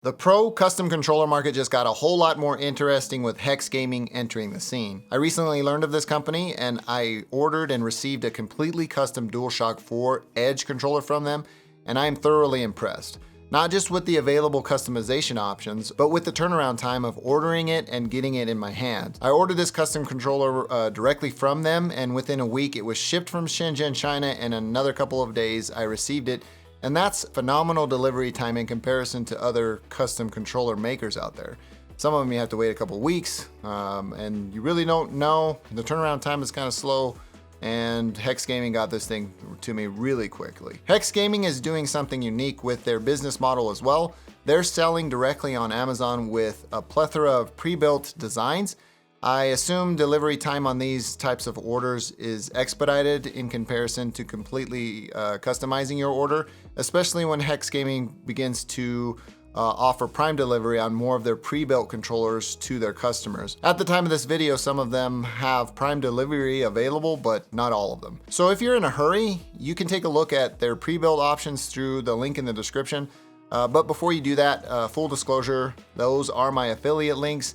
The pro custom controller market just got a whole lot more interesting with Hex Gaming entering the scene. I recently learned of this company and I ordered and received a completely custom DualShock 4 Edge controller from them, and I am thoroughly impressed. Not just with the available customization options, but with the turnaround time of ordering it and getting it in my hand. I ordered this custom controller directly from them, and within a week it was shipped from Shenzhen, China, and in another couple of days I received it. And that's phenomenal delivery time in comparison to other custom controller makers out there. Some of them you have to wait a couple weeks, and you really don't know. The turnaround time is kind of slow, and Hex Gaming got this thing to me really quickly. Hex Gaming is doing something unique with their business model as well. They're selling directly on Amazon with a plethora of pre-built designs. I assume delivery time on these types of orders is expedited in comparison to completely customizing your order, especially when Hex Gaming begins to offer prime delivery on more of their pre-built controllers to their customers. At the time of this video, some of them have prime delivery available, but not all of them. So if you're in a hurry, you can take a look at their pre-built options through the link in the description. But before you do that, full disclosure, those are my affiliate links.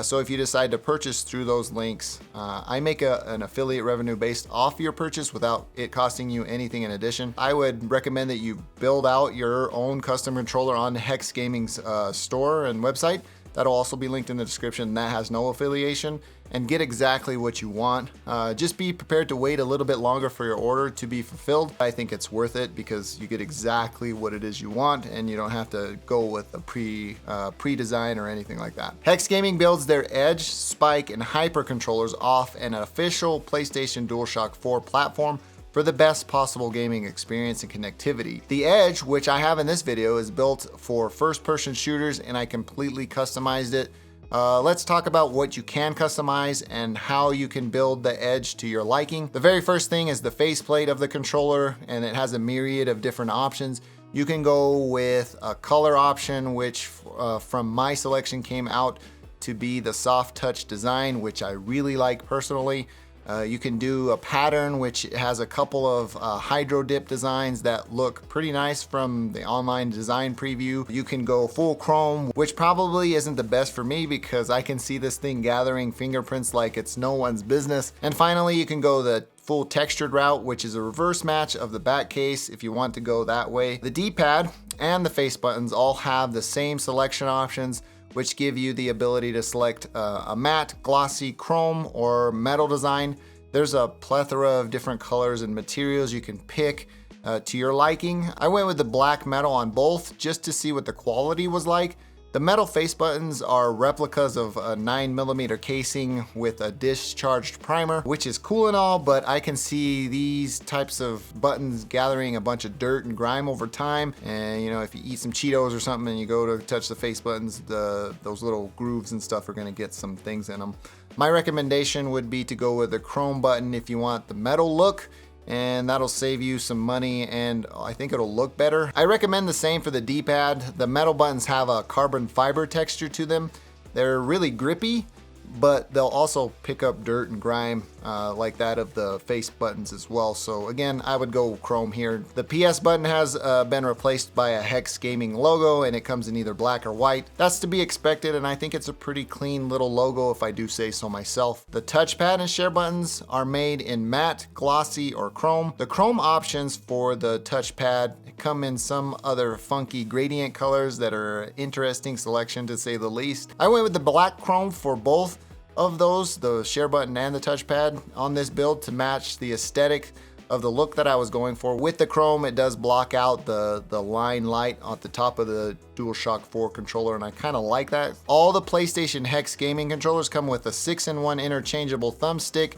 So if you decide to purchase through those links, I make an affiliate revenue based off your purchase without it costing you anything in addition. I would recommend that you build out your own custom controller on Hex Gaming's store and website. That'll also be linked in the description. That has no affiliation, and get exactly what you want. Just be prepared to wait a little bit longer for your order to be fulfilled. I think it's worth it because you get exactly what it is you want, and you don't have to go with a pre-design or anything like that. Hex Gaming builds their Edge, Spike, and Hyper controllers off an official PlayStation DualShock 4 platform for the best possible gaming experience and connectivity. The Edge, which I have in this video, is built for first-person shooters, and I completely customized it. Let's talk about what you can customize and how you can build the Edge to your liking. The very first thing is the faceplate of the controller, and it has a myriad of different options. You can go with a color option, which from my selection came out to be the soft touch design, which I really like personally. You can do a pattern, which has a couple of hydro dip designs that look pretty nice from the online design preview. You can go full chrome, which probably isn't the best for me because I can see this thing gathering fingerprints like it's no one's business. And finally, you can go the full textured route, which is a reverse match of the back case if you want to go that way. The D-pad and the face buttons all have the same selection options, which give you the ability to select a matte, glossy, chrome, or metal design. There's a plethora of different colors and materials you can pick to your liking. I went with the black metal on both just to see what the quality was like. The metal face buttons are replicas of a 9mm casing with a discharged primer, which is cool and all, but I can see these types of buttons gathering a bunch of dirt and grime over time. And you know, if you eat some Cheetos or something and you go to touch the face buttons, those little grooves and stuff are gonna get some things in them. My recommendation would be to go with the chrome button if you want the metal look, and that'll save you some money, and I think it'll look better. I recommend the same for the D-pad. The metal buttons have a carbon fiber texture to them. They're really grippy, but they'll also pick up dirt and grime like that of the face buttons as well. So again, I would go chrome here. The PS button has been replaced by a Hex Gaming logo, and it comes in either black or white. That's to be expected, and I think it's a pretty clean little logo if I do say so myself. The touchpad and share buttons are made in matte, glossy, or chrome. The chrome options for the touchpad come in some other funky gradient colors that are an interesting selection to say the least. I went with the black chrome for both of those, the share button and the touchpad on this build, to match the aesthetic of the look that I was going for. With the chrome, it does block out the line light at the top of the DualShock 4 controller, and I kind of like that. All the PlayStation Hex Gaming controllers come with a 6-in-1 interchangeable thumbstick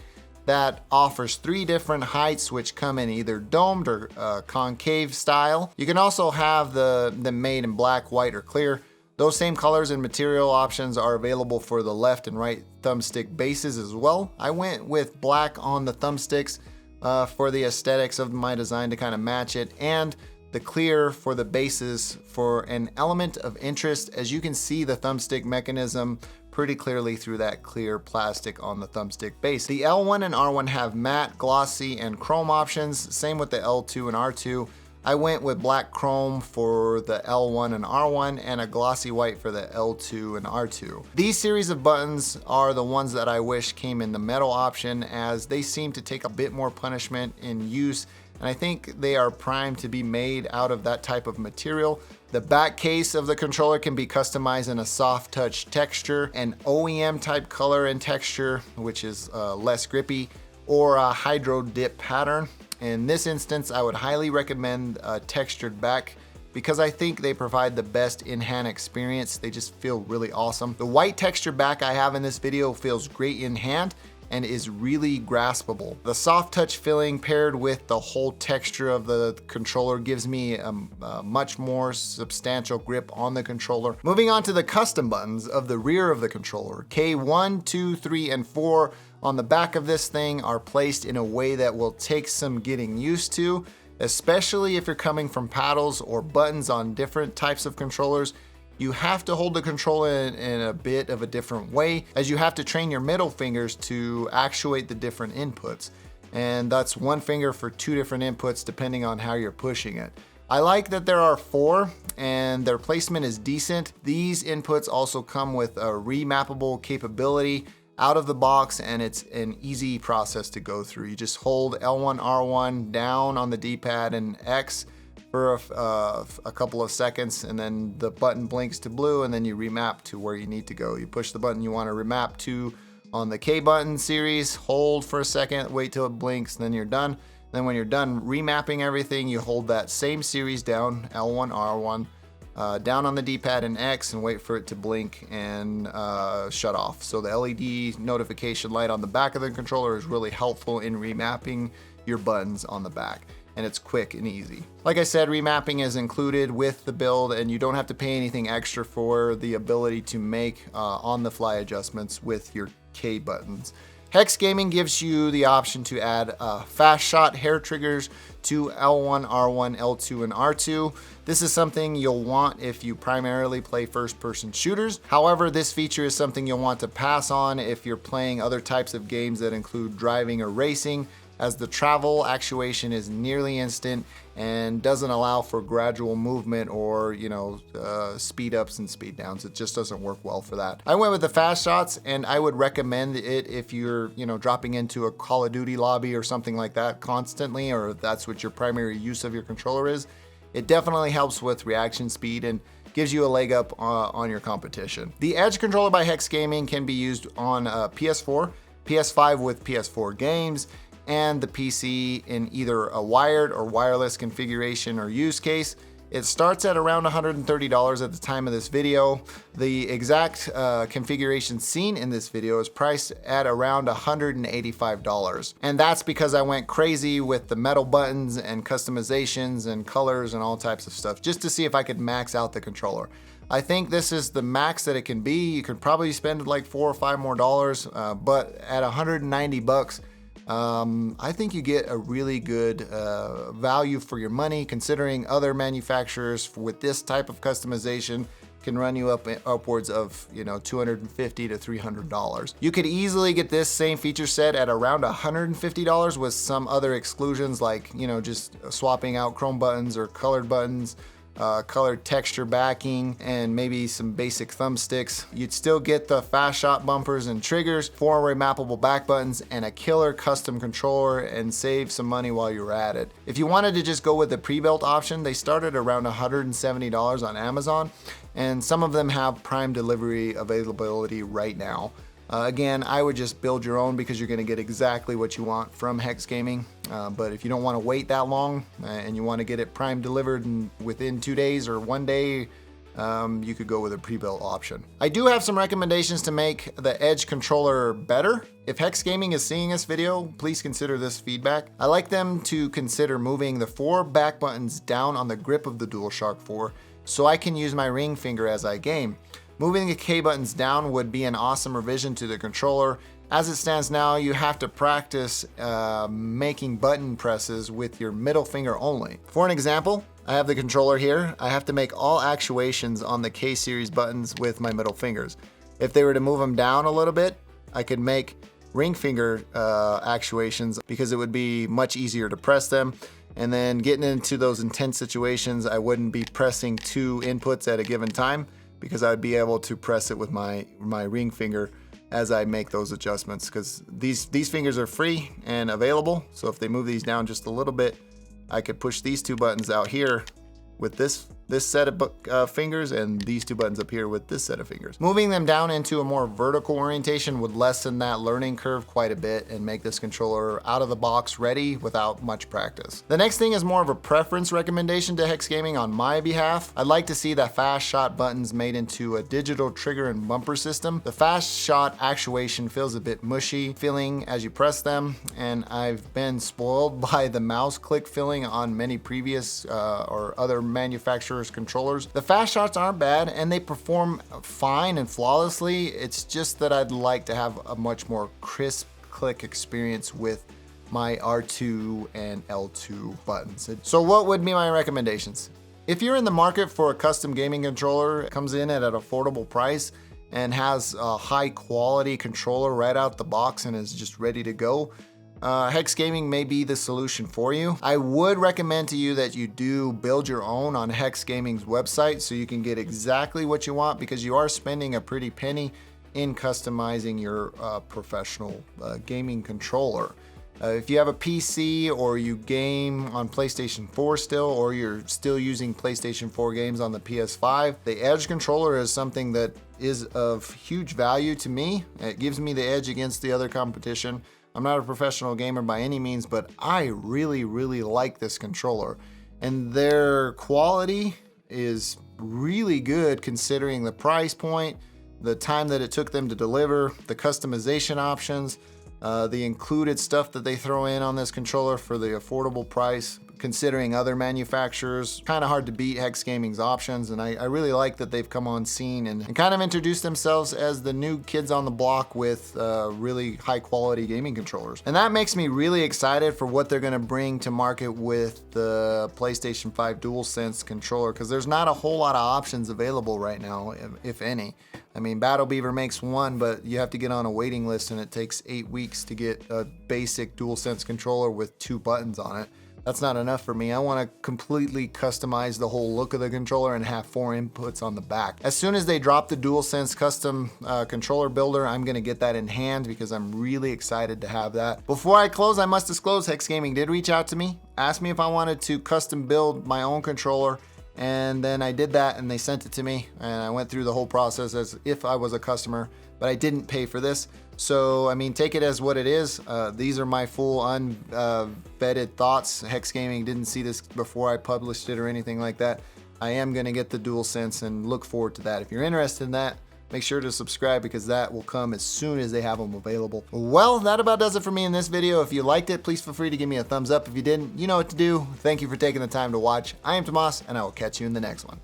that offers 3 different heights, which come in either domed or concave style. You can also have them made in black, white, or clear. Those same colors and material options are available for the left and right thumbstick bases as well. I went with black on the thumbsticks for the aesthetics of my design to kind of match it, and the clear for the bases for an element of interest, as you can see the thumbstick mechanism pretty clearly through that clear plastic on the thumbstick base. The L1 and R1 have matte, glossy, and chrome options. Same with the L2 and R2. I went with black chrome for the L1 and R1 and a glossy white for the L2 and R2. These series of buttons are the ones that I wish came in the metal option, as they seem to take a bit more punishment in use, and I think they are primed to be made out of that type of material. The back case of the controller can be customized in a soft touch texture, an OEM type color and texture, which is less grippy, or a hydro dip pattern. In this instance, I would highly recommend a textured back because I think they provide the best in-hand experience. They just feel really awesome. The white texture back I have in this video feels great in hand and is really graspable. The soft touch feeling paired with the whole texture of the controller gives me a much more substantial grip on the controller. Moving on to the custom buttons of the rear of the controller. K1, 2, 3, and 4 on the back of this thing are placed in a way that will take some getting used to, especially if you're coming from paddles or buttons on different types of controllers. You have to hold the controller in a bit of a different way, as you have to train your middle fingers to actuate the different inputs. And that's one finger for two different inputs depending on how you're pushing it. I like that there are 4 and their placement is decent. These inputs also come with a remappable capability out of the box, and it's an easy process to go through. You just hold L1, R1 down on the D-pad and X for a couple of seconds, and then the button blinks to blue, and then you remap to where you need to go. You push the button you want to remap to on the K button series, hold for a second, wait till it blinks, then you're done. Then when you're done remapping everything, you hold that same series down, L1, R1, down on the D-pad and X, and wait for it to blink and shut off. So the LED notification light on the back of the controller is really helpful in remapping your buttons on the back, and it's quick and easy. Like I said, remapping is included with the build, and you don't have to pay anything extra for the ability to make on-the-fly adjustments with your K buttons. Hex Gaming gives you the option to add fast shot hair triggers to L1, R1, L2, and R2. This is something you'll want if you primarily play first-person shooters. However, this feature is something you'll want to pass on if you're playing other types of games that include driving or racing, as the travel actuation is nearly instant and doesn't allow for gradual movement or, speed ups and speed downs. It just doesn't work well for that. I went with the fast shots, and I would recommend it if you're, dropping into a Call of Duty lobby or something like that constantly, or if that's what your primary use of your controller is. It definitely helps with reaction speed and gives you a leg up on your competition. The Edge controller by Hex Gaming can be used on PS4, PS5 with PS4 games, and the PC in either a wired or wireless configuration or use case. It starts at around $130 at the time of this video. The exact configuration seen in this video is priced at around $185. And that's because I went crazy with the metal buttons and customizations and colors and all types of stuff, just to see if I could max out the controller. I think this is the max that it can be. You could probably spend like $4 or $5 more, but at 190 bucks, I think you get a really good value for your money, considering other manufacturers with this type of customization can run you upwards of $250 to $300. You could easily get this same feature set at around $150 with some other exclusions, like just swapping out chrome buttons or colored buttons, colored texture backing, and maybe some basic thumbsticks. You'd still get the fast shot bumpers and triggers, 4 remappable back buttons, and a killer custom controller, and save some money while you're at it. If you wanted to just go with the pre-built option, they started around $170 on Amazon, and some of them have Prime delivery availability right now. Again, I would just build your own because you're going to get exactly what you want from Hex Gaming. But if you don't want to wait that long and you want to get it Prime delivered within 2 days or 1 day, you could go with a pre-built option. I do have some recommendations to make the Edge controller better. If Hex Gaming is seeing this video, please consider this feedback. I like them to consider moving the 4 back buttons down on the grip of the DualShock 4 so I can use my ring finger as I game. Moving the K buttons down would be an awesome revision to the controller. As it stands now, you have to practice making button presses with your middle finger only. For an example, I have the controller here. I have to make all actuations on the K series buttons with my middle fingers. If they were to move them down a little bit, I could make ring finger actuations because it would be much easier to press them. And then getting into those intense situations, I wouldn't be pressing 2 inputs at a given time because I'd be able to press it with my ring finger as I make those adjustments, because these fingers are free and available. So if they move these down just a little bit, I could push these 2 buttons out here with this set of fingers, and these 2 buttons up here with this set of fingers. Moving them down into a more vertical orientation would lessen that learning curve quite a bit and make this controller out of the box ready without much practice. The next thing is more of a preference recommendation to Hex Gaming on my behalf. I'd like to see that fast shot buttons made into a digital trigger and bumper system. The fast shot actuation feels a bit mushy feeling as you press them, and I've been spoiled by the mouse click feeling on many previous or other manufacturers controllers. The fast shots aren't bad and they perform fine and flawlessly. It's just that I'd like to have a much more crisp click experience with my R2 and L2 buttons. So what would be my recommendations? If you're in the market for a custom gaming controller, it comes in at an affordable price and has a high quality controller right out the box and is just ready to go, Hex Gaming may be the solution for you. I would recommend to you that you do build your own on Hex Gaming's website so you can get exactly what you want, because you are spending a pretty penny in customizing your professional gaming controller. If you have a PC or you game on PlayStation 4 still, or you're still using PlayStation 4 games on the PS5, the Edge controller is something that is of huge value to me. It gives me the edge against the other competition. I'm not a professional gamer by any means, but I really like this controller. And their quality is really good considering the price point, the time that it took them to deliver, the customization options, the included stuff that they throw in on this controller for the affordable price. Considering other manufacturers, kind of hard to beat Hex Gaming's options, and I really like that they've come on scene and kind of introduced themselves as the new kids on the block with really high quality gaming controllers. And that makes me really excited for what they're gonna bring to market with the PlayStation 5 DualSense controller, because there's not a whole lot of options available right now, if any. I mean, Battle Beaver makes one, but you have to get on a waiting list and it takes 8 weeks to get a basic DualSense controller with 2 buttons on it. That's not enough for me. I want to completely customize the whole look of the controller and have 4 inputs on the back. As soon as they drop the DualSense custom controller builder, I'm going to get that in hand because I'm really excited to have that. Before I close, I must disclose Hex Gaming did reach out to me, asked me if I wanted to custom build my own controller, and then I did that and they sent it to me, and I went through the whole process as if I was a customer, but I didn't pay for this. So, I mean, take it as what it is. These are my full unvetted thoughts. Hex Gaming didn't see this before I published it or anything like that. I am gonna get the DualSense and look forward to that. If you're interested in that, make sure to subscribe because that will come as soon as they have them available. Well, that about does it for me in this video. If you liked it, please feel free to give me a thumbs up. If you didn't, you know what to do. Thank you for taking the time to watch. I am Tomas, and I will catch you in the next one.